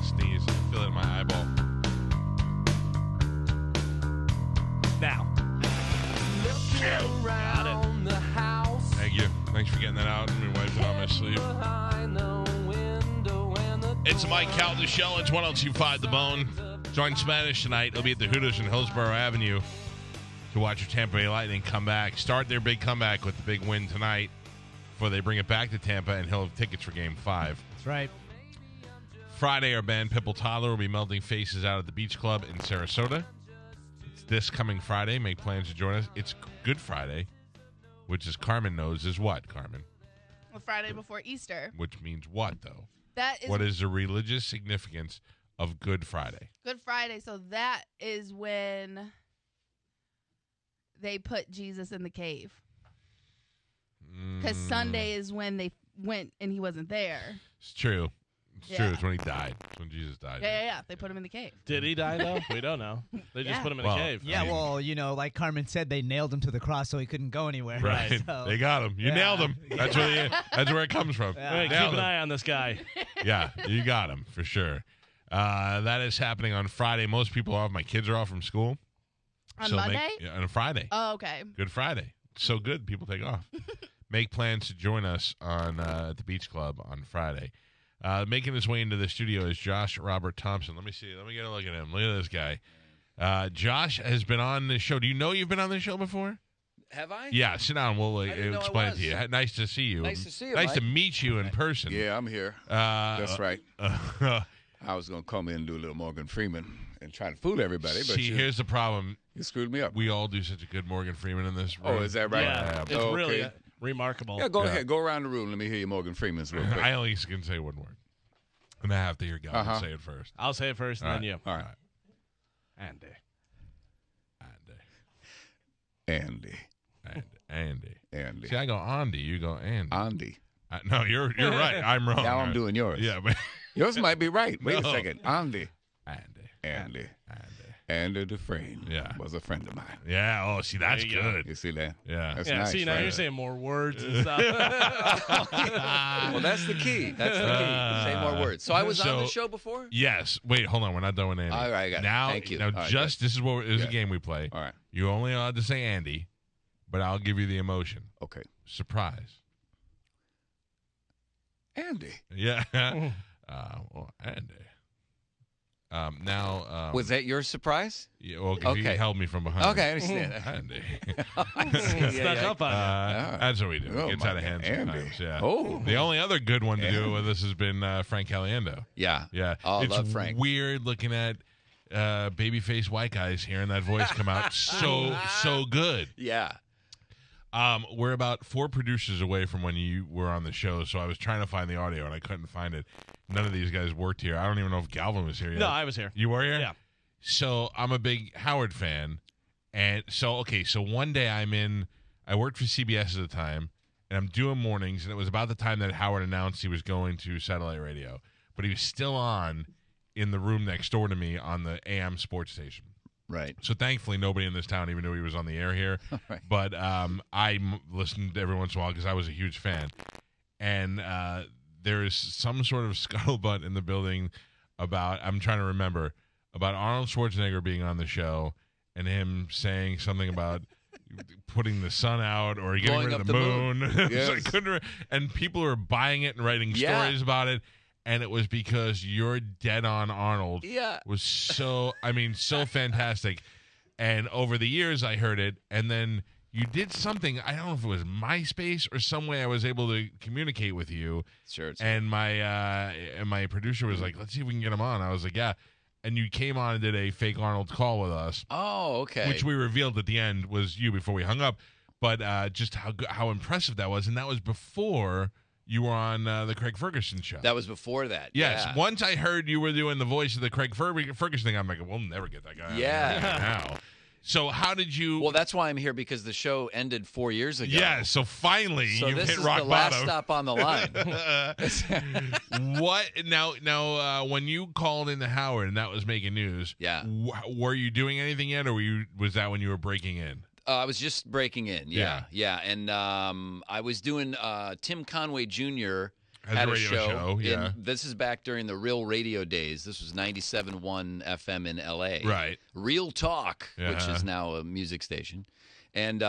to sneeze. I feel it in my eyeball. Now. Got it. Thank you. Thanks for getting that out. Let me wipe it on my sleeve. It's the Mike Calda Show. It's 102.5 The Bone. Join Spanish tonight. It'll be at the Hooters in Hillsborough Avenue to watch your Tampa Bay Lightning come back. Start their big comeback with the big win tonight before they bring it back to Tampa, and he'll have tickets for Game 5. That's right. Friday, our band Pipple Toddler will be melting faces out at the Beach Club in Sarasota. It's this coming Friday. Make plans to join us. It's Good Friday, which, as Carmen knows, is what, Carmen? The Friday before Easter. Which means what, though? That is What is the religious significance of Good Friday? Good Friday. So that is when they put Jesus in the cave. Because Sunday is when they went and he wasn't there. It's true. It's Yeah. true. It's when he died. It's when Jesus died. Yeah. They put him in the cave. Did he die, though? We don't know. They just Yeah. put him in Well, a cave. Yeah, I mean- well, like Carmen said, they nailed him to the cross so he couldn't go anywhere. Right. So- They got him. You Yeah. nailed him. That's where it comes from. Yeah. Hey, keep Nailed an him. eye on this guy. Yeah, you got him for sure. That is happening on Friday. Most people are off. My kids are off from school. On So Monday? on a Friday. Oh, okay. Good Friday. So good. People take off. Make plans to join us on at the Beach Club on Friday. Making his way into the studio is Josh Robert Thompson. Let me see. Let me get a look at him. Look at this guy. Josh has been on the show. Do you know you've been on this show before? Have I? Yeah, sit down. We'll didn't know I explain it was. to you. Nice to see you. Nice to see you, Nice Mike. to meet you in person. Yeah, I'm here. That's right. I was going to come in and do a little Morgan Freeman and try to fool everybody, but See, here's the problem. you screwed me up. We all do such a good Morgan Freeman in this room. Oh, is that right? Yeah, it's Oh, really okay. remarkable. Yeah, go ahead. Go around the room. Let me hear your Morgan Freeman's real quick. I only can say one word. And I have to hear God Uh-huh. say it first. I'll say it first, and All then right. you. All right. Andy. Andy. Andy. See, I go Andy. You go Andy. Andy. No, you're right. I'm wrong. Now I'm doing yours. Yeah, but Yours might be right. Wait No. a second. Andy. Andy. Andy Dufresne Yeah. was a friend of mine. Yeah. Oh, see, that's There you go. good. You see that? Yeah. That's Yeah, nice, see, now right? you're saying more words and stuff. Well, that's the key. That's the key. Say more words. So I was on the So- show before? Yes. Wait, hold on. We're not done with Andy. All right, I got it. now, Thank you. Now, All right, just this is what this is a Yeah. game we play. All right. You only allowed to say Andy, but I'll give you the emotion. Okay. Surprise. Andy. Yeah. Well, Andy. Now. Was that your surprise? Yeah, well, 'cause Okay. he held me from behind. Okay, I understand. Andy. Snuck up on you. That's what we do. Oh, It gets my out of hand God. Andy. sometimes. Yeah. Oh. The only other good one to do Andy. it with us has been Frank Caliendo. Yeah. Yeah. Oh, I it's love Frank. weird looking at babyface white guys hearing that voice come out so good. Yeah. We're about 4 producers away from when you were on the show, so I was trying to find the audio and I couldn't find it. None of these guys worked here. I don't even know if Galvin was here yet. No, I was here. You were here? Yeah. So I'm a big Howard fan. And so one day I worked for CBS at the time, and I'm doing mornings, and it was about the time that Howard announced he was going to satellite radio. But he was still on in the room next door to me on the AM sports station. Right. So thankfully, nobody in this town even knew he was on the air here. Right. But listened every once in a while because I was a huge fan. And there is some sort of scuttlebutt in the building about, I'm trying to remember, about Arnold Schwarzenegger being on the show and him saying something about putting the sun out or getting Blowing rid up of the moon. Yes. So I couldn't and people are buying it and writing Yeah. stories about it. And it was because you're dead on Arnold Yeah. was so fantastic. And over the years I heard it, and then you did something, I don't know if it was MySpace or some way I was able to communicate with you. Sure. And my producer was like, let's see if we can get him on. I was like, yeah. And you came on and did a fake Arnold call with us, Oh, okay. which we revealed at the end was you before we hung up. But just how impressive that was. And that was before you were on the Craig Ferguson show. That was before that. Yes. Yeah. Once I heard you were doing the voice of the Craig Ferguson thing, I'm like, we'll never get that guy out Yeah. of here now. So how did you? Well, that's why I'm here, because the show ended 4 years ago. yeah. So finally, So you this hit is rock the last bottom. stop on the line. What now? When you called into Howard and that was making news, Yeah. Were you doing anything yet, or was that when you were breaking in? I was just breaking in. Yeah. And I was doing Tim Conway Jr. As had a a radio show. yeah. This is back during the Real Radio days. This was 97.1 FM in L.A. Right. Real Talk, which Uh-huh. is now a music station. And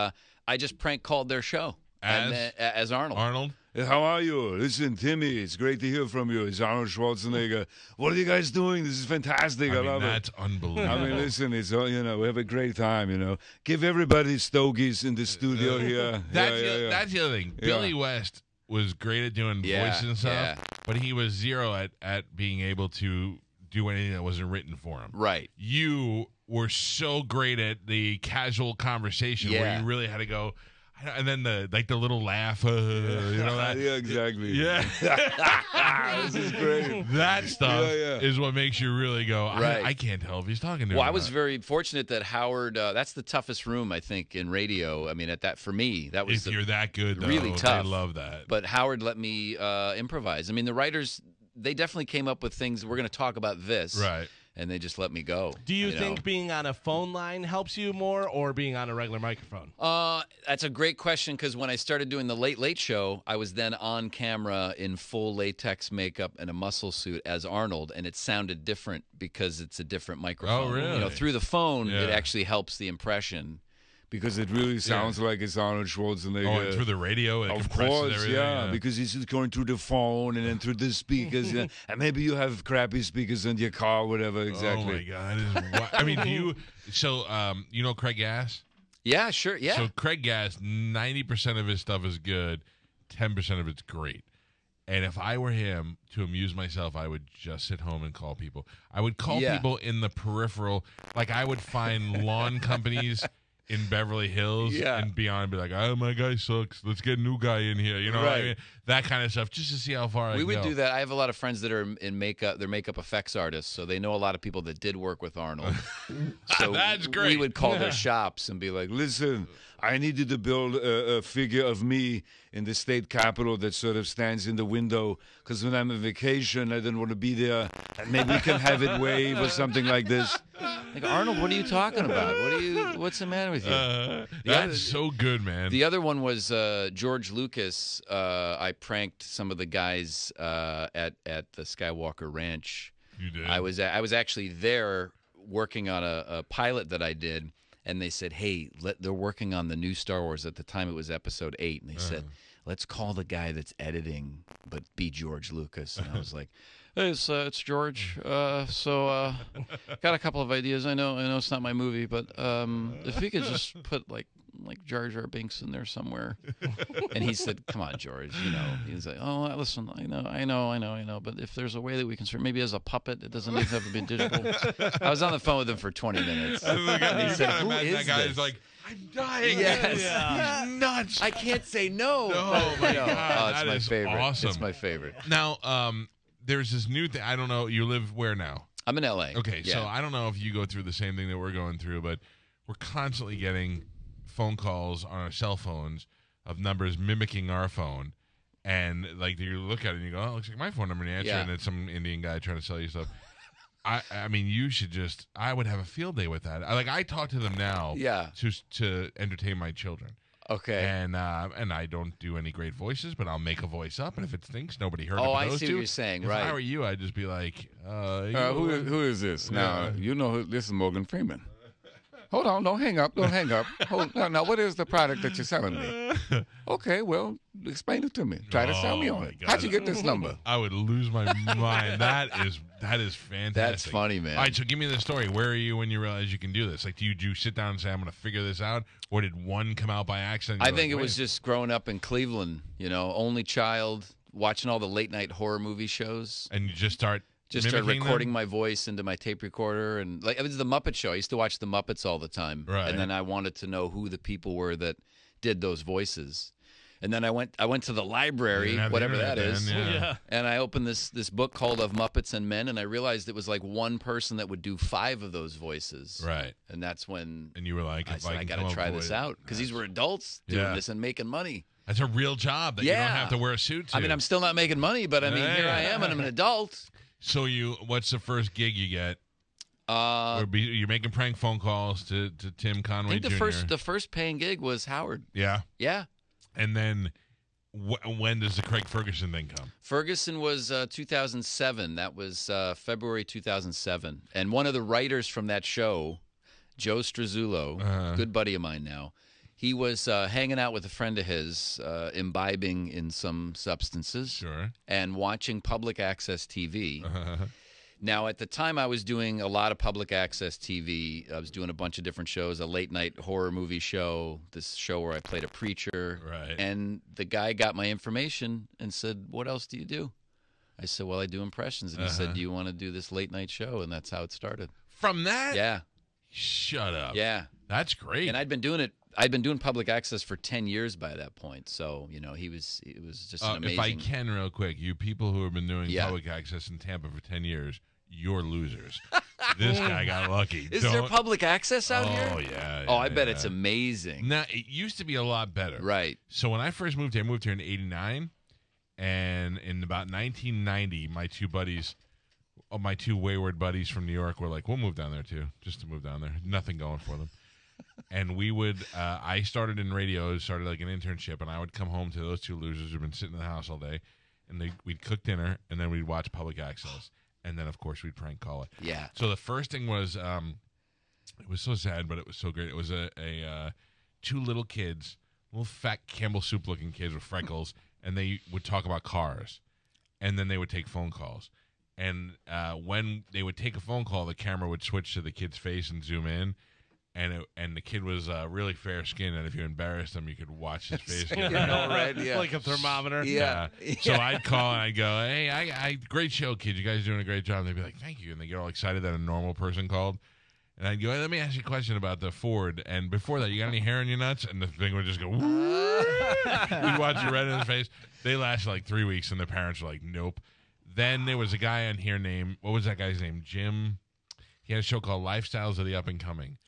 I just prank called their show. As? As Arnold. Arnold? How are you? Listen, Timmy, it's great to hear from you. It's Arnold Schwarzenegger. What are you guys doing? This is fantastic. I I mean, love that's it. unbelievable. I mean, listen, it's we have a great time. Give everybody stogies in the studio here. That's the other thing. Yeah. Billy West was great at doing Yeah, voices and stuff, yeah. but he was zero at being able to do anything that wasn't written for him. Right. You were so great at the casual conversation where Yeah. you really had to go, and then the little laugh, that. Yeah, exactly. Yeah. This is great. That stuff Yeah. is what makes you really go, Right. I can't tell if he's talking to Well, him. I or was not. very fortunate that Howard. That's the toughest room I think in radio. I mean, for me, that was If you're that good, though, really tough. They love that. But Howard let me improvise. I mean, the writers, they definitely came up with things. We're going to talk about this, Right. and they just let me go. Do you know? think being on a phone line helps you more, or being on a regular microphone? That's a great question because when I started doing the Late Late Show, I was then on camera in full latex makeup and a muscle suit as Arnold, and it sounded different because it's a different microphone. Oh, really? Through the phone, it Yeah. actually helps the impression. Because it really sounds like it's Arnold Schwarzenegger. Oh, and through the radio, it Of compresses course, everything. yeah, because it's just going through the phone and then through the speakers, and maybe you have crappy speakers in your car, whatever. Exactly. Oh my God! That is I mean, do you? So, you know Craig Gass? Yeah, sure. Yeah. So Craig Gass, 90% of his stuff is good, 10% of it's great. And if I were him, to amuse myself, I would just sit home and call people. I would call Yeah. people in the peripheral, like I would find lawn companies in Beverly Hills Yeah. and beyond, and be like, "Oh, my guy sucks. Let's get a new guy in here." You know what I Right. mean? That kind of stuff, just to see how far I We can would go. do that. I have a lot of friends that are in makeup. They're makeup effects artists, so they know a lot of people that did work with Arnold. So That's We great. would call their shops and be like, Listen, I needed to build a figure of me in the state capitol that sort of stands in the window because when I'm on vacation, I don't want to be there. And maybe we can have it wave or something like this. like, Arnold, what are you talking about? What's the matter with you? That's other- so good, man. The other one was George Lucas. I pranked some of the guys at the Skywalker Ranch. You did. I was actually there working on a pilot that I did, and they said, "Hey, they're working on the new Star Wars." At the time, it was Episode 8, and they said, "Let's call the guy that's editing, but be George Lucas." And I was like, "Hey, it's George. Got a couple of ideas. I know it's not my movie, but if we could just put like Jar Jar Binks in there somewhere." And he said, "Come on, George. He's like, oh, listen, I know. But if there's a way that we can maybe as a puppet, it doesn't even have to be digital." I was on the phone with him for 20 minutes. And he said, "Who that is guy's this?" like, "I'm dying." Yes. He's nuts. I can't say no. Oh, my God. Oh, it's That my is favorite. awesome. It's my favorite. Now, there's this new thing. I don't know. You live where now? I'm in LA. Okay, Yeah. so I don't know if you go through the same thing that we're going through, but we're constantly getting phone calls on our cell phones of numbers mimicking our phone. And like you look at it and you go, "Oh, it looks like my phone number," and you answer, Yeah. and it's some Indian guy trying to sell you stuff. I mean, you should just. I would have a field day with that. I talk to them now, Yeah. to entertain my children. Okay. And I don't do any great voices, but I'll make a voice up, and if it stinks, nobody heard Oh, of I those see two. what you're saying, If right. I were you, I'd just be like, Who is this? Now, Yeah. you know this is Morgan Freeman. Hold on, don't hang up. Now, what is the product that you're selling me? Okay, well, explain it to me. Try to sell me Oh, on my it. God. How'd you get this number? I would lose my mind. That is fantastic. That's funny, man. All right, so give me the story. Where are you when you realize you can do this? Like, do you sit down and say, "I'm going to figure this out," or did one come out by accident? I You're think like, it was "Wait." just growing up in Cleveland, only child, watching all the late night horror movie shows. And you just started Started mimicking recording them? my voice into my tape recorder, and like it was the Muppet Show. I used to watch the Muppets all the time, Right. and then I wanted to know who the people were that did those voices. And then I went to the You library, didn't have the whatever that internet is, then, yeah. and I opened this book called Of Muppets and Men, and I realized it was like one person that would do 5 of those voices. Right. And that's when And you were like, I if said, I can got come to up try with this it- out because these were adults doing Yeah. this and making money. That's a real job that you don't Yeah. have to wear a suit to. I mean, I'm still not making money, but I mean, here I am, and I'm an adult. So what's the first gig you get? You're making prank phone calls to Tim I Conway think Jr. the first paying gig was Howard. Yeah. Yeah. And then when does the Craig Ferguson thing come? Ferguson was 2007. That was February 2007. And one of the writers from that show, Joe Struzzulo, good buddy of mine now, he was hanging out with a friend of his, imbibing in some substances Sure. and watching public access TV. Now, at the time, I was doing a lot of public access TV. I was doing a bunch of different shows, a late-night horror movie show, this show where I played a preacher. Right. And the guy got my information and said, what else do you do? I said, well, I do impressions. And he said, do you want to do this late-night show? And that's how it started. From that? Yeah. Shut up. Yeah. That's great. And I'd been doing public access for 10 years by that point. So, it was just an amazing. If I can real quick, you people who have been doing Yeah. public access in Tampa for 10 years, you're losers. This guy got lucky. Is there public access out here? Oh, yeah. Oh, I bet yeah. it's amazing. Now, it used to be a lot better. Right. So when I first moved here, I moved here in 89. And in about 1990, my two wayward buddies from New York were like, we'll move down there too, just to move down there. Nothing going for them. And we would, I started in radio, started like an internship, and I would come home to those two losers who'd been sitting in the house all day, and we'd cook dinner, and then we'd watch public access. And then, of course, we'd prank call it. Yeah. So the first thing was, it was so sad, but it was so great. It was two little kids, little fat Campbell soup-looking kids with freckles, and they would talk about cars. And then they would take phone calls. And when they would take a phone call, the camera would switch to the kid's face and zoom in. And the kid was really fair-skinned, and if you embarrassed him, you could watch his face. It's like a thermometer. Yeah. So I'd call and I'd go, hey, I great show, kid. You guys are doing a great job. And they'd be like, thank you. And they get all excited that a normal person called. And I'd go, hey, let me ask you a question about the Ford. And before that, you got any hair in your nuts? And the thing would just go, we'd watch it red in his face. They lasted like 3 weeks, and their parents were like, nope. Then there was a guy on here named, what was that guy's name? Jim. He had a show called Lifestyles of the Up and Coming.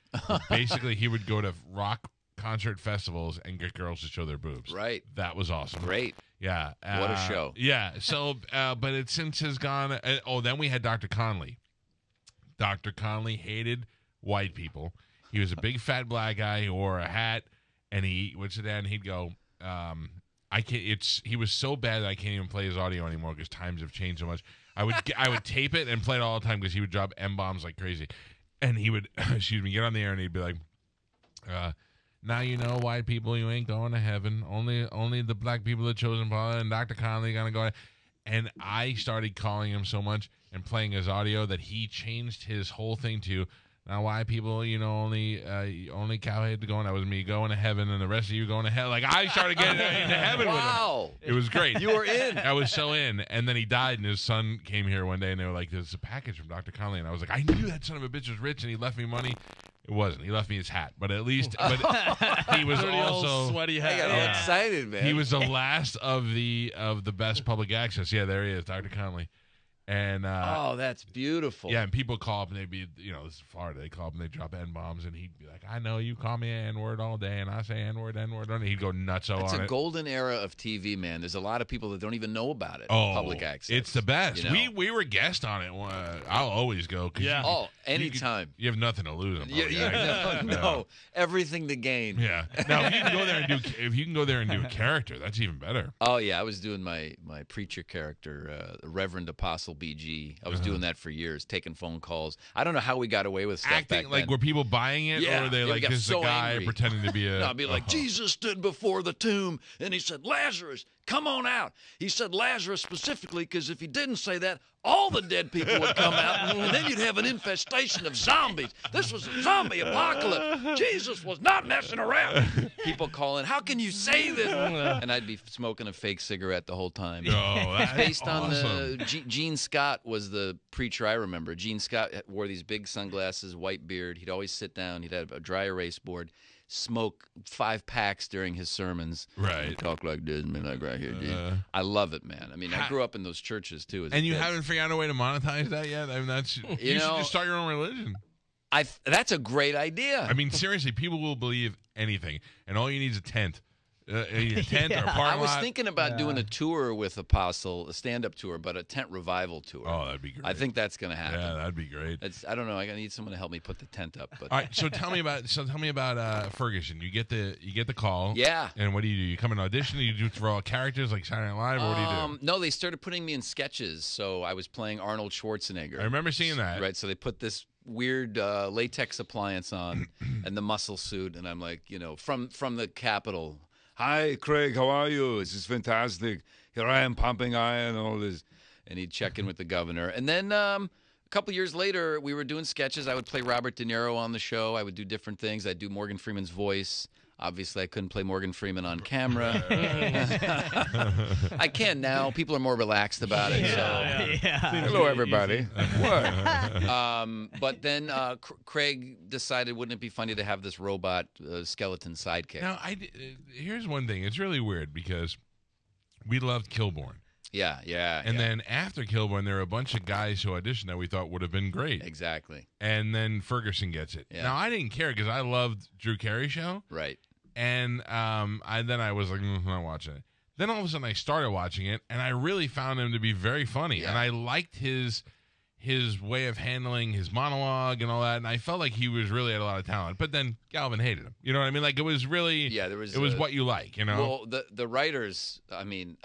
Basically, he would go to rock concert festivals and get girls to show their boobs. Right. That was awesome. Great. Yeah. What a show. Yeah. So, but it since has gone. Then we had Dr. Conley. Dr. Conley hated white people. He was a big fat black guy who wore a hat, and he would sit down and he'd go, I can't. He was so bad that I can't even play his audio anymore because times have changed so much. I would tape it and play it all the time because he would drop M-bombs like crazy. And he would, get on the air and he'd be like, now you know, white people, you ain't going to heaven. Only the black people are chosen, and Dr. Conley going to go. And I started calling him so much and playing his audio that he changed his whole thing to, now white people, only cowhead going. That was me going to heaven, and the rest of you going to hell. Like, I started getting into heaven with him. Wow. It was great. You were in. I was so in. And then he died, and his son came here one day, and they were like, there's a package from Dr. Conley. And I was like, I knew that son of a bitch was rich, and he left me money. It wasn't. He left me his hat. But at least he was Dirty old also sweaty I hat. got all excited, man. he was the last of the best public access. Yeah, there he is, Dr. Conley. And that's beautiful. yeah, and people call up and they'd be, this is Florida. They call up and they drop N-bombs, and he'd be like, I know you call me N-word all day, and I say N-word, and he'd go nutso It's on a it. golden era of TV, man. There's a lot of people that don't even know about it. Oh, Public access. It's the best. You know? We were guest on it. I'll always go. 'Cause Yeah. Anytime. You have nothing to lose. On public access. No, everything to gain. Yeah. Now, if you can go there and do a character, that's even better. Oh yeah, I was doing my preacher character, Reverend Apostle BG. I was doing that for years, taking phone calls. I don't know how we got away with stuff Acting back like then. were people buying it, Yeah, or were they they like got this is so a guy angry. pretending to be a? No, I'd be like, Jesus stood before the tomb, and he said, Lazarus, come on out. He said Lazarus specifically because if he didn't say that, all the dead people would come out, and then you'd have an infestation of zombies. This was a zombie apocalypse. Jesus was not messing around. People calling, how can you say this? And I'd be smoking a fake cigarette the whole time. Oh, that's Based on awesome. the Gene Scott was the preacher I remember. Gene Scott wore these big sunglasses, white beard. He'd always sit down. He'd have a dry erase board, smoke 5 packs during his sermons. Right. He'd talk like this, man, like right here, Gene. I love it, man. I mean, I grew up in those churches too. As a And you kid. haven't figured out a way to monetize that yet? I mean, that's you should know- just start your own religion. That's a great idea. I mean, seriously, people will believe anything, and all you need is a tent. a tent or a parking I was lot. thinking about doing a tour with Apostle, a stand-up tour, but a tent revival tour. Oh, that'd be great. I think that's going to happen. Yeah, that'd be great. I don't know. I need someone to help me put the tent up. But All right, so tell me about Ferguson. You get the call. Yeah. And what do? You come and audition? You do for all characters like Saturday Night Live, or what do you do? No, they started putting me in sketches. So I was playing Arnold Schwarzenegger. I remember seeing that. Right. So they put this weird latex appliance on and the muscle suit, and I'm like, from the Capitol. Hi, Craig. How are you? This is fantastic. Here I am pumping iron and all this. And he'd check in with the governor. And then a couple years later, we were doing sketches. I would play Robert De Niro on the show. I would do different things. I'd do Morgan Freeman's voice. Obviously, I couldn't play Morgan Freeman on camera. I can now. People are more relaxed about it. Hello, everybody. What? But then Craig decided, wouldn't it be funny to have this robot skeleton sidekick? Now, here's one thing. It's really weird because we loved Kilborn. Yeah. And then after Kilborn, there were a bunch of guys who auditioned that we thought would have been great. Exactly. And then Ferguson gets it. Yeah. Now, I didn't care because I loved Drew Carey show. Right. And I was like, I'm not watching it. Then all of a sudden I started watching it, and I really found him to be very funny. Yeah. And I liked his way of handling his monologue and all that, and I felt like he was really had a lot of talent. But then Galvin hated him. You know what I mean? Like, it was really there was what you like, you know? Well, the writers, I mean,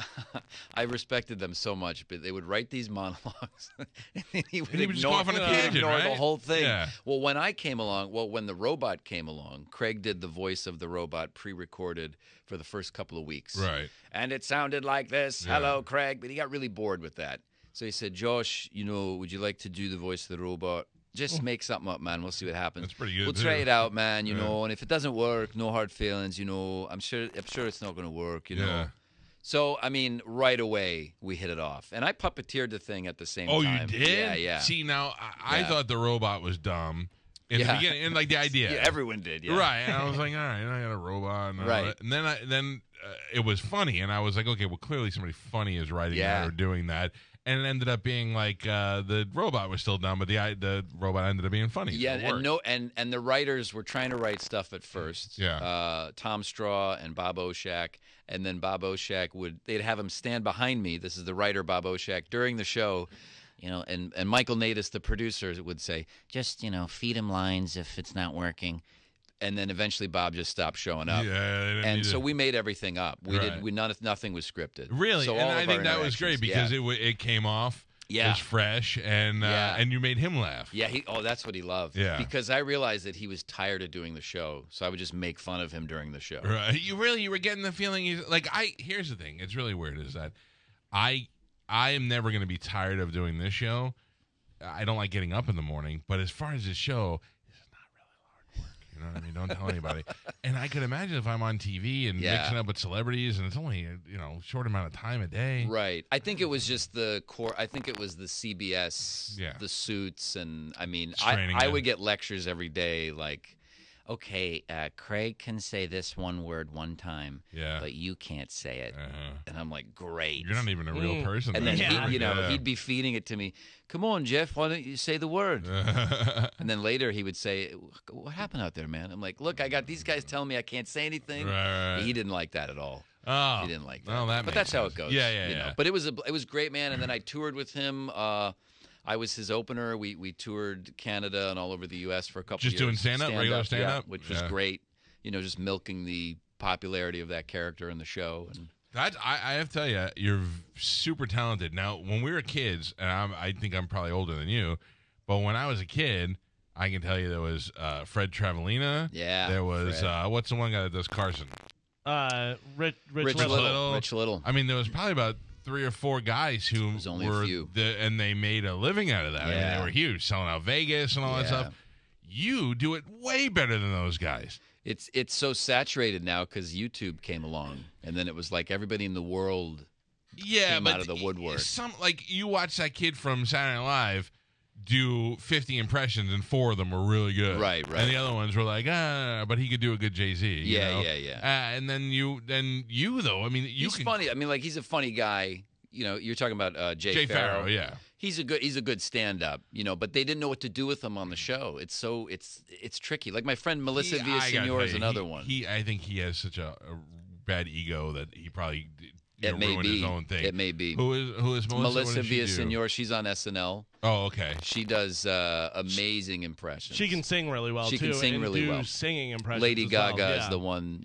I respected them so much, but they would write these monologues, and then he would just go off on a tangent, ignore right? the whole thing. Yeah. Well, when the robot came along, Craig did the voice of the robot pre-recorded for the first couple of weeks. Right. And it sounded like this. Yeah. Hello, Craig. But he got really bored with that. So he said, Josh, would you like to do the voice of the robot? Just make something up, man. We'll see what happens. That's pretty good, We'll too. try it out, man. And if it doesn't work, no hard feelings. I'm sure it's not going to work. Yeah. So I mean, right away we hit it off, and I puppeteered the thing at the same Oh, time. you did? Yeah. See, now, I Yeah. thought the robot was dumb in the Yeah. beginning, and like the idea. Yeah, everyone did. Yeah. Right. And I was like, all right, I got a robot. And all Right. that. And then it was funny, and I was like, okay, well, clearly somebody funny is writing Yeah. that or doing that. And it ended up being like the robot was still dumb, but the robot ended up being funny. Yeah, So it worked. and the writers were trying to write stuff at first. Yeah. Tom Straw and Bob Oshak, and then Bob Oshak they'd have him stand behind me. This is the writer, Bob Oshak, during the show. And Michael Natus, the producer, would say, just feed him lines if it's not working. And then eventually Bob just stopped showing up. Yeah, they didn't And need so to- we made everything up. Right. Nothing was scripted. Really, So and all I of think our that was great interactions, because it came off. Yeah. It was fresh, and Yeah. and you made him laugh. Yeah, that's what he loved. Yeah. Because I realized that he was tired of doing the show, so I would just make fun of him during the show. Right. You were getting the feeling here's the thing. It's really weird is that I am never going to be tired of doing this show. I don't like getting up in the morning, but as far as this show, this is not really hard work. You know what I mean? Don't tell anybody. And I could imagine if I'm on TV and Yeah. mixing up with celebrities, and it's only a short amount of time a day. Right. I think it was just the core. I think it was the CBS, Yeah. the suits, and I mean, Straining I in. would get lectures every day like, okay, Craig can say this one word one time, Yeah. but you can't say it. Uh-huh. And I'm like, great. You're not even a real person. And then Yeah. he'd be feeding it to me. Come on, Jeff, why don't you say the word? And then later he would say, what happened out there, man? I'm like, look, I got these guys telling me I can't say anything. Right. He didn't like that at all. Oh, He didn't like that. Well, that but makes that's how sense. it goes. Yeah. you know. But it was great, man. And then I toured with him. I was his opener. We toured Canada and all over the U.S. for a couple Just years. doing stand-up, regular yeah, stand-up? which was Yeah. great. Just milking the popularity of that character in the show. And I have to tell you, you're super talented. Now, when we were kids, and I think I'm probably older than you, but when I was a kid, I can tell you there was Fred Travelina. Yeah, There was, Fred. What's the one guy that does Carson? Rich Rich Little. Little. Rich Little. I mean, there was probably about 3 or 4 guys who was only a were, few. and they made a living out of that. I mean, Yeah. they were huge, selling out Vegas and all that Yeah. stuff. You do it way better than those guys. It's so saturated now because YouTube came along, and then it was like everybody in the world. Yeah, Came but out of the woodwork. Some you watch that kid from Saturday Night Live do 50 impressions, and 4 of them were really good. Right. And the other ones were like, but he could do a good Jay-Z. you Yeah, know? yeah. And then you though, I mean, He's funny. I mean, like he's a funny guy. You're talking about Jay Farrow, yeah. He's a good stand-up, but they didn't know what to do with him on the show. It's tricky. Like my friend Melissa Villasenor is another one. I think he has such a bad ego that he probably It may ruined be. his own thing. It may be. Who is Melissa? Melissa What does she do? Villaseñor, she's on SNL. Oh, okay. She does amazing impressions. She can sing really well, She too. can sing and really do well. singing impressions Lady as well. Gaga is Yeah. the one,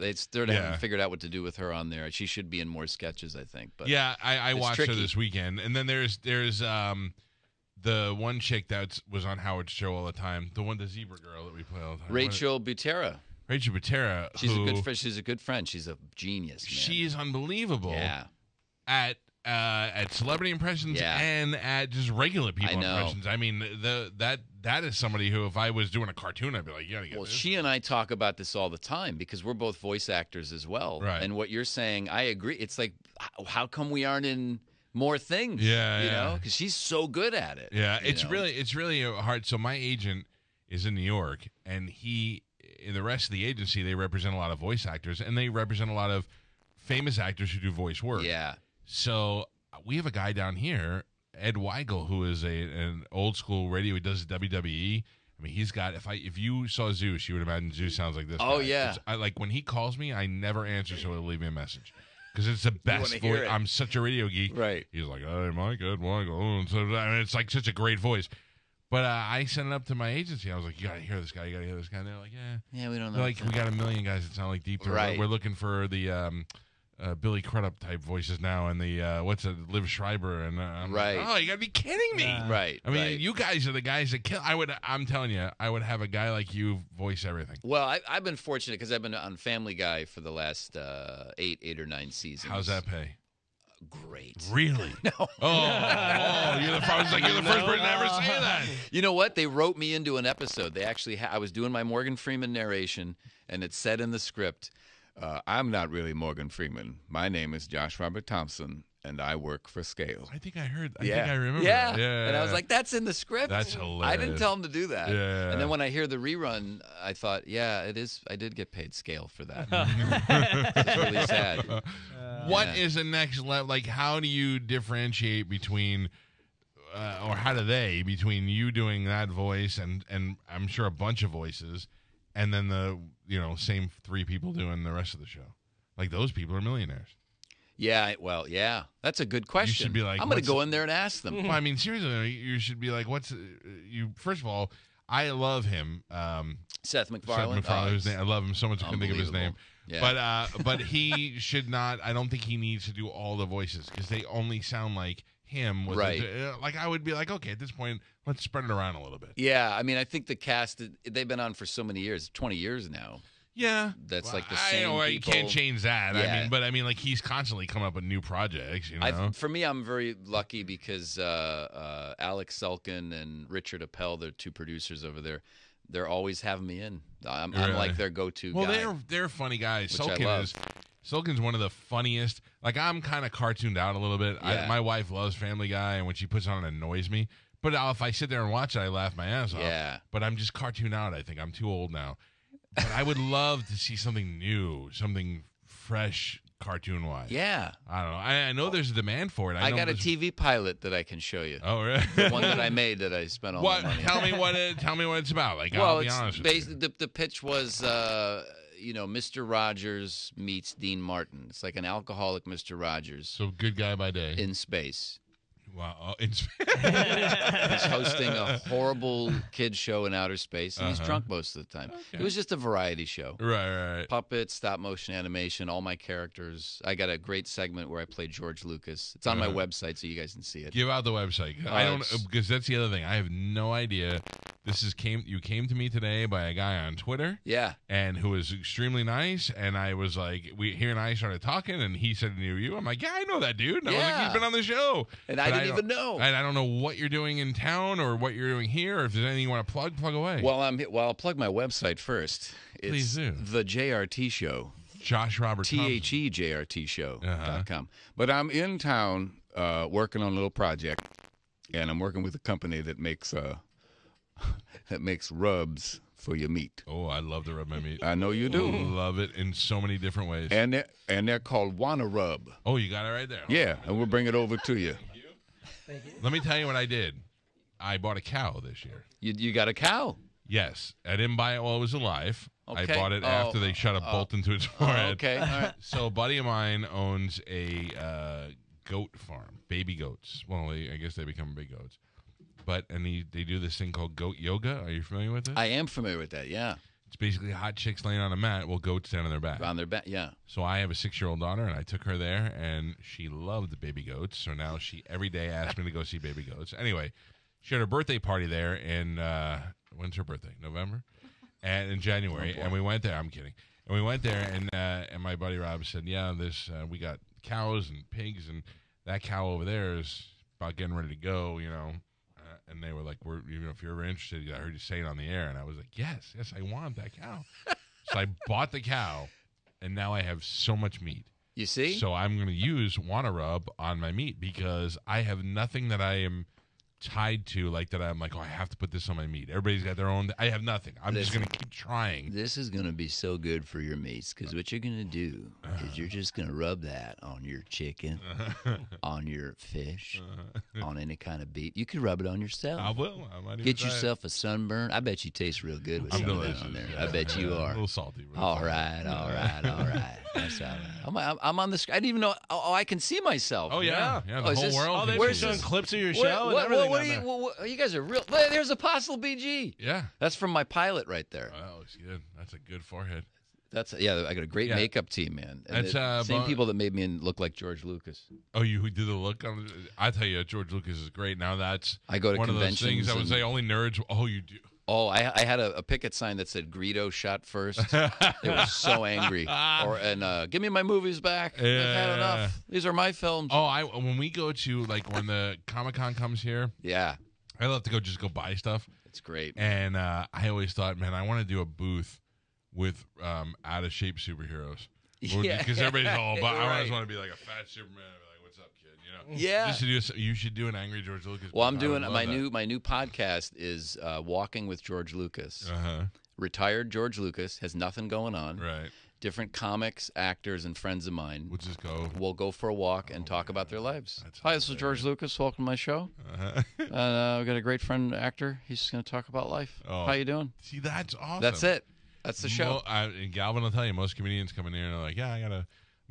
they still Yeah. haven't figured out what to do with her on there. She should be in more sketches, I think. But Yeah, I it's watched her tricky. this weekend, and then there's the one chick that was on Howard's show all the time, the zebra girl that we play all the time. Rachel Butera. Rachel Butera. She's who, a good friend. She's a good friend. She's a genius, man. She is unbelievable Yeah. at celebrity impressions Yeah. and at just regular people I know. impressions. I mean, that is somebody who, if I was doing a cartoon, I'd be like, you gotta get Well, this. she and I talk about this all the time because we're both voice actors as well. Right. And what you're saying, I agree. It's like, how come we aren't in more things? Yeah, You yeah. know, because she's so good at it. Yeah, you it's know? really hard. So my agent is in New York, and in the rest of the agency, they represent a lot of voice actors, and they represent a lot of famous actors who do voice work. Yeah. So we have a guy down here, Ed Weigel, who is an old school radio. He does WWE. I mean, he's got. If you saw Zeus, you would imagine Zeus sounds like this. Oh, guy. yeah. Like when he calls me, I never answer, so he'll leave me a message. Because it's the best wanna hear voice. it. I'm such a radio geek. Right. He's like, hey, Mike, Ed Weigel. So, I mean, it's like such a great voice. But I sent it up to my agency. I was like, you got to hear this guy. You got to hear this guy. And they're like, yeah. Yeah, we don't know. They're like, we got a million guys that sound like Deep Throat. Right. We're looking for the Billy Crudup type voices now, and the Liv Schreiber, and I'm Right. like, oh, you got to be kidding me! Right. I mean, right. you guys are the guys that kill. I'm telling you, I would have a guy like you voice everything. Well, I've been fortunate because I've been on Family Guy for the last 8 or 9 seasons. How's that pay? Great. Really? No. You're the first. Like you're the first person to ever say that. You know what? They wrote me into an episode. They actually, I was doing my Morgan Freeman narration, and it said in the script, "I'm not really Morgan Freeman. My name is Josh Robert Thompson, and I work for Scale." I think I heard. I Yeah. think I remember. Yeah. that. Yeah. And I was like, "That's in the script." That's I didn't hilarious. tell him to do that. Yeah. And then when I hear the rerun, I thought, "Yeah, it is. I did get paid Scale for that." It's really sad. What Yeah. is the next level? Like, how do you differentiate between, or how do they, between you doing that voice and I'm sure a bunch of voices, and then the same 3 people doing the rest of the show? Like, those people are millionaires. Yeah. Well, yeah. That's a good question. should be like, I'm going to what's- go in there and ask them. Well, I mean, seriously, you should be like, what's you? First of all, I love him. Seth MacFarlane. Seth MacFarlane, whose name- I love him so much I couldn't think of his name. Yeah. But he should not. I don't think he needs to do all the voices because they only sound like him. With Right. like I would be like, okay, at this point, let's spread it around a little bit. Yeah, I mean, I think the cast, they've been on for so many years, 20 years now. Yeah, That's like the I same know you people. can't change that. Yeah. I mean, like he's constantly coming up with new projects. You know, For me, I'm very lucky because Alex Selkin and Richard Appel, they're 2 producers over there, they're always having me in. I'm Really? like their go-to well, guy. they're funny guys. Which I love. Sulkin's one of the funniest. Like I'm kind of cartooned out a little bit. Yeah. My wife loves Family Guy, and when she puts it on, it annoys me. But if I sit there and watch it, I laugh my ass off. Yeah. But I'm just cartooned out. I think I'm too old now. But I would love to see something new, something fresh, cartoon-wise. Yeah. I don't know. I know there's a demand for it. I know got a there's- TV pilot that I can show you. Oh, really? The one that I made that I spent all What? my money on. Tell me what it's about. Like, Well, I'll be it's honest with basically you. the pitch was, Mr. Rogers meets Dean Martin. It's like an alcoholic Mr. Rogers So good guy by day. in space. Wow. Oh, He's hosting a horrible kid show in outer space, and he's drunk most of the time. It was just a variety show. right. Puppets, stop motion animation, all my characters. I got a great segment where I play George Lucas. It's on my website, so you guys can see it. Give out the website. I don't it's- because that's the other thing. I have no idea. You came to me today by a guy on Twitter. Yeah. And who was extremely nice, and I was like, he and I started talking, and he said, "Knew you?" I'm like, "Yeah, I know that dude." And I was like, Yeah. "He's been on the show," And I But didn't even know. And I don't know what you're doing in town or what you're doing here. Or if there's anything you want to plug away. Well, I'll plug my website first. It's Please do. The JRT Show. Josh Robert Thompson. THEJRTshow.com. But I'm in town working on a little project, and I'm working with a company that makes rubs for your meat. Oh, I love to rub my meat. I know you do. Love it in so many different ways. And they're called Wanna Rub. Oh, you got it right there. Yeah, and we'll bring it over to you. Let me tell you what I did. I bought a cow this year. You got a cow. Yes, I didn't buy it while it was alive. I Okay. bought it after they shot a bolt into its forehead. Okay, all right. So a buddy of mine owns a goat farm, baby goats. Well, I guess they become big goats. And they do this thing called goat yoga. Are you familiar with it? I am familiar with that. Yeah, It's basically hot chicks laying on a mat while goats stand on their back. on their back. Yeah. So I have a 6-year-old daughter, and I took her there, and she loved the baby goats. So now she every day asks me to go see baby goats. Anyway, she had her birthday party there in when's her birthday? November, and in January, and we went there. I'm kidding. And we went there, and my buddy Rob said, "Yeah, we got cows and pigs, and that cow over there is about getting ready to go, you know." And they were like, if you're ever interested, I heard you say it on the air. And I was like, yes, I want that cow. So I bought the cow, and now I have so much meat. You see? So I'm going to use Wanna Rub on my meat because I have nothing that I am tied to, like that I'm like, I have to put this on my meat. Everybody's got their own. I have nothing. I'm just going to keep trying. This is going to be so good for your meats because what you're going to do is you're just going to rub that on your chicken, on your fish, on any kind of beef. You could rub it on yourself. I will. I might even Get try it. yourself a sunburn. I bet you taste real good with I'm some of delicious. that on there. Yeah, I bet you yeah, are. A little salty. But All right. That's all right. I'm on the screen. I didn't even know. Oh, I can see myself. Oh, yeah. Yeah, the is whole this- world. Oh, they've Where's been showing this? clips of your show What, and what, everything. what on do you, there. what, you guys are real. There's Apostle BG. Yeah. That's from my pilot right there. That looks good. That's a good forehead. I got a great Yeah. makeup team, man. And That's, the same Bo- people that made me look like George Lucas. Oh, you who did the look on? I tell you, George Lucas is great. Now that's I go to one of those things. I would conventions say and- only nerds. Oh, you do. Oh, I had a picket sign that said Greedo shot first. They were so angry. Give me my movies back. I've had Yeah. enough. These are my films. Oh, when we go to when the Comic-Con comes here, Yeah, I love to go buy stuff. it's great. And I always thought, man, I want to do a booth with out of shape superheroes. Yeah. Because everybody's all about. I always Right. want to be like a fat Superman. And be like, what's up, kid? You know. Yeah. Just to do. You should do an angry George Lucas. Well, I'm booth. I would doing love my that. new podcast is Walking with George Lucas. Uh-huh. Retired George Lucas has nothing going on. Right. Different comics, actors, and friends of mine We'll just go. will go for a walk and talk about their lives. That's Hi, this is George Lucas. Welcome to my show. Uh-huh. We've got a great friend actor. He's going to talk about life. Oh. How you doing? See, that's awesome. That's it. That's the show. And Galvin will tell you, most comedians come in here and they're like, yeah, I'm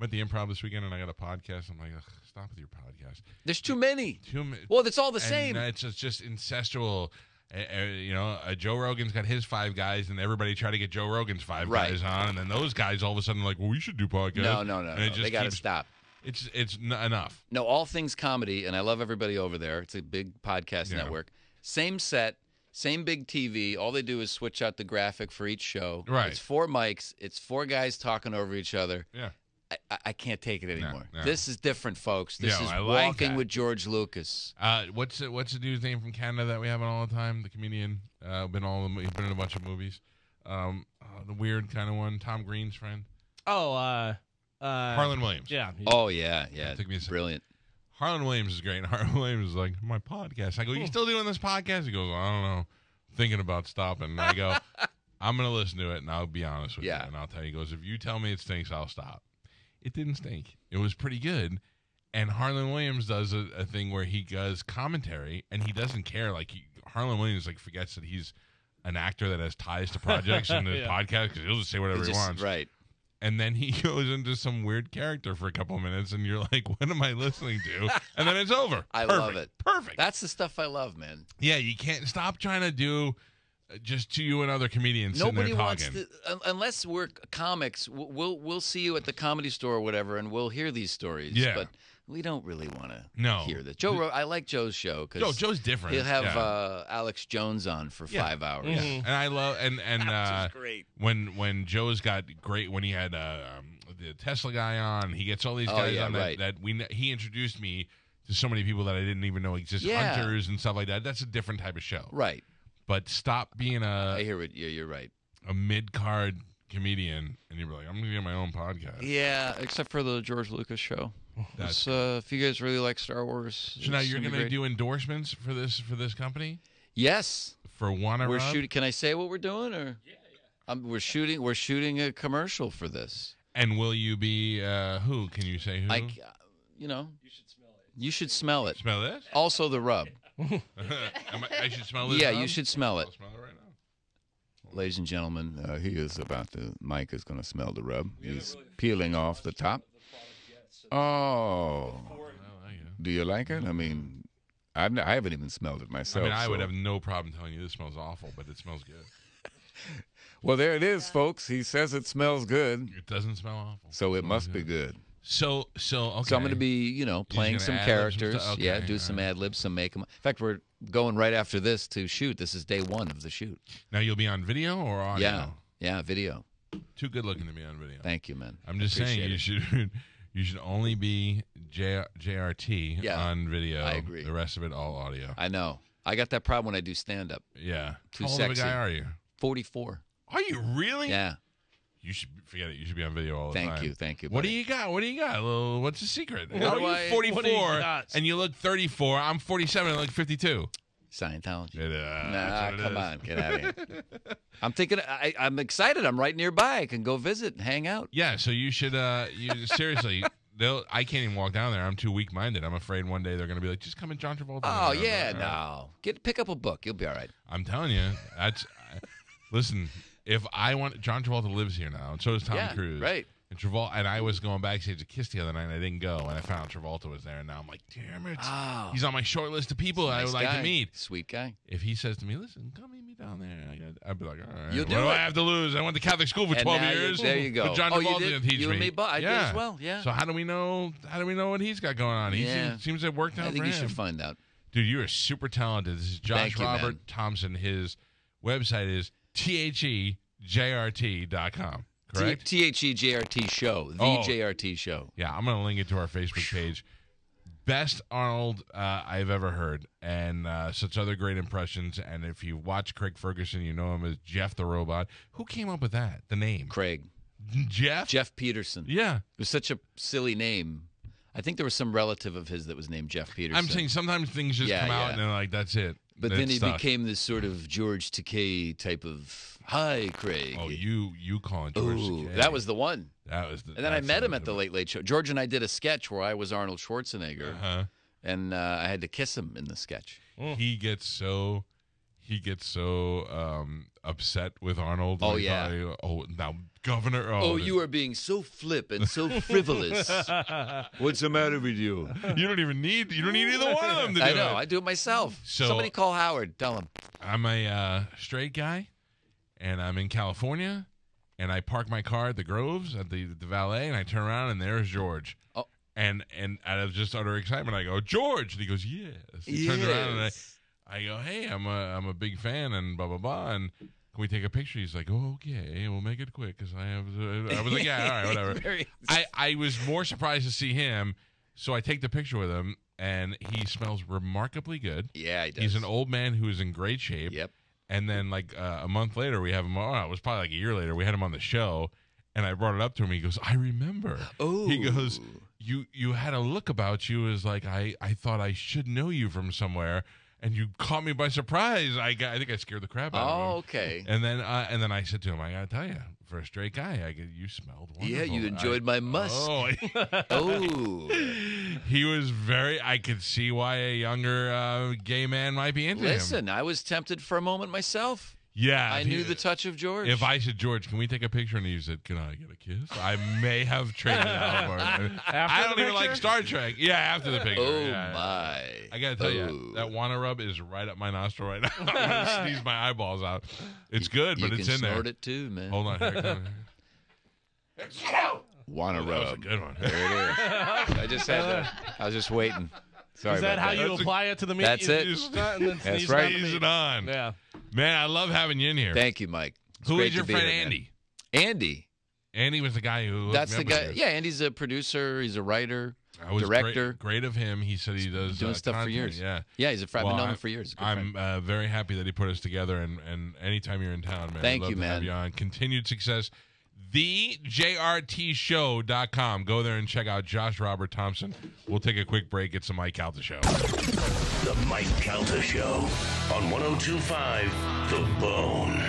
at the Improv this weekend and I got a podcast. I'm like, ugh, stop with your podcast. There's too many. Too many. Well, it's all the And same. it's just incestual. Joe Rogan's got his 5 guys, and everybody try to get Joe Rogan's 5 Right. guys on, and then those guys all of a sudden are like, well, we should do podcasts. No. And it just They got to keeps- stop. It's enough. No, all things comedy, and I love everybody over there. It's a big podcast Yeah. network. Same set, same big TV. All they do is switch out the graphic for each show. Right. It's 4 mics. It's 4 guys talking over each other. Yeah. I can't take it anymore. no. This is different, folks. This Yeah, is I like Walking that. with George Lucas. What's the dude's name from Canada that we have on all the time? The comedian. He's been in a bunch of movies. The weird kind of one. Tom Green's friend. Oh, Harlan Williams. Yeah. Oh, yeah. Took me a second. Brilliant. Harlan Williams is great. And Harlan Williams is like, my podcast. I go, you still doing this podcast? He goes, I don't know. Thinking about stopping. And I go, I'm going to listen to it, and I'll be honest with Yeah. you. And I'll tell you, he goes, if you tell me it stinks, I'll stop. It didn't stink. It was pretty good. And Harlan Williams does a thing where he does commentary, and he doesn't care. Like, Harlan Williams, forgets that he's an actor that has ties to projects in the Yeah. podcast, because he'll just say whatever he wants. Right. And then he goes into some weird character for a couple of minutes, and you're like, what am I listening to? And then it's over. I Perfect. love it. Perfect. That's the stuff I love, man. Yeah, you can't stop trying to do just to you and other comedians Nobody sitting there wants talking. to, unless we're comics. We'll see you at the Comedy Store or whatever, and we'll hear these stories. Yeah. But we don't really want to No. hear this. I like Joe's show Joe's different. he'll have yeah. Alex Jones on for Yeah. 5 hours. Yeah. And I love and Great. when Joe's got great when he had the Tesla guy on, he gets all these Oh, guys yeah, on right. he introduced me to so many people that I didn't even know exist, Yeah. hunters and stuff like that. That's a different type of show. Right. But stop being I hear it. Yeah, you're right. a mid-card comedian and you're like, I'm gonna get my own podcast. Yeah, except for the George Lucas show. That's If you guys really like Star Wars, So now it's you're be gonna great. do endorsements for this company Yes, for Wanna we're Rub? shooting. Can I say what we're doing, or we're shooting a commercial for this. And will you be who? Can you say who? You should smell it. Smell this? Also the rub. I should smell this. Yeah, rub? you should smell it. I'll smell it right now. ladies and gentlemen, Mike is going to smell the rub. He's peeling off the top. Oh. Do you like it? I mean, I haven't even smelled it myself. I would have no problem telling you this smells awful, but it smells good. Well, there it is, folks. He says it smells good. It doesn't smell awful. So it must be good. So okay. So I'm going to be, playing some characters. Okay, yeah, do some ad libs, some make 'em. In fact, we're going right after this to shoot. This is day 1 of the shoot. Now you'll be on video or audio? Yeah, video. Too good looking to be on video. Thank you, man. I'm just saying you should only be JRT on video. I agree. The rest of it all audio. I know. I got that problem when I do stand up. Yeah. Too How old sexy. of a guy are you? 44. Are you really? Yeah. You should forget it. You should be on video all the time. Thank you. What do buddy. you got? What's the secret? What How do are I- you 44 what do you got? and you look 34? I'm 47 and I look 52. Scientology. That's Nah, what it come is. on, get out of here. I'm thinking. I'm excited. I'm right nearby. I can go visit and hang out. Yeah, so you should. Seriously, I can't even walk down there. I'm too weak-minded. I'm afraid one day they're going to be like, just come in John Travolta. Oh And I'm yeah, like, all right. no. Pick up a book. You'll be all right. I'm telling you, listen. If I want, John Travolta lives here now, and so does Tom Cruise. Right. And Travolta and I was going backstage to Kiss the other night, and I didn't go, and I found Travolta was there, and now I'm like, damn it, he's on my short list of people I would like to meet. Sweet guy. If he says to me, listen, come meet me down there, I'd be like, all right. You'll what do do it. I have to lose? I went to Catholic school for And 12 now years. there you go. But John Oh, you Travolta did? didn't teach You me. and me both. I did as well, yeah. So how do we know what he's got going on? He seems to have worked out I think for you him. should find out. Dude, you are super talented. This is Josh Thank you, Robert man. Thompson. His website is thejrt.com. Correct? THEJRT show. The JRT show. Yeah, I'm going to link it to our Facebook page. Best Arnold I've ever heard, and such other great impressions. And if you watch Craig Ferguson, you know him as Jeff the Robot. Who came up with that? The name? Craig. Jeff Peterson. Yeah. It was such a silly name. I think there was some relative of his that was named Jeff Peterson. I'm saying sometimes things just come out and they're like, that's it. But That's then he stuck. became this sort of George Takei type of, hi, Craig. Oh, you calling George Takei. That was the one. That was the. And then I met him at the Late Late Show. George and I did a sketch where I was Arnold Schwarzenegger, and I had to kiss him in the sketch. He gets so upset with Arnold. Oh, Like, yeah. now Governor. Oh, you are being so flip and so frivolous. What's the matter with you? You don't need either one of them to do I know. it. I do it myself. So- Somebody call Howard. Tell him. I'm a straight guy, and I'm in California, and I park my car at the Groves at the valet, and I turn around, and there's George. Oh. And out of just utter excitement, I go, George, and he goes, yes. He turns around, and I go, hey, I'm a big fan, and blah blah blah, and can we take a picture? He's like, oh, okay, we'll make it quick, because I was like, yeah, all right, whatever. I was more surprised to see him, so I take the picture with him, and he smells remarkably good. Yeah, he does. He's an old man who is in great shape. Yep. And then, like, a month later, we have him. Oh, it was probably like a year later. We had him on the show, and I brought it up to him. He goes, I remember. Oh. He goes, you had a look about you as like, I thought I should know you from somewhere, and you caught me by surprise. I think I scared the crap out of him. Oh, okay. And then I said to him, I got to tell you, for a straight guy, you smelled wonderful. Yeah, you enjoyed my musk. Oh. Oh. He was I could see why a younger gay man might be into him. Listen, I was tempted for a moment myself. Yeah. I knew the touch of George. If I said, George, can we take a picture? And he said, can I get a kiss? I may have traded out for it. I don't even like Star Trek. Yeah, after the picture. Oh, yeah. my. I got to tell you, that Wanna Rub is right up my nostril right now. I'm going to sneeze my eyeballs out. It's good, but it's in there. You can snort it too, man. Hold on. Here, come Wanna That was a rub. good one. There it is. I just had to. I was just waiting. Sorry Is that about how that. you apply it to the meat? That's You it. just snort and then That's sneeze right. on the Sneeze meat. it on. Yeah. Man, I love having you in here. Thank you, Mike. It's Who great is your to be friend here, man. Andy? Andy. Andy was the guy who hooked That's me the up with guy. you. Yeah, Andy's a producer. He's a writer, I was director. Great of him. He said he does Doing stuff for content. years. Yeah. Yeah, he's a friend. I've Well, known him for years. Good I'm friend. very happy that he put us together, and anytime you're in town, man, Thank I'd love you, to have man. you on. Continued success. TheJRTShow.com. Go there and check out Josh Robert Thompson. We'll take a quick break. It's the Mike Calta Show. The Mike Calta Show on 102.5 The Bone.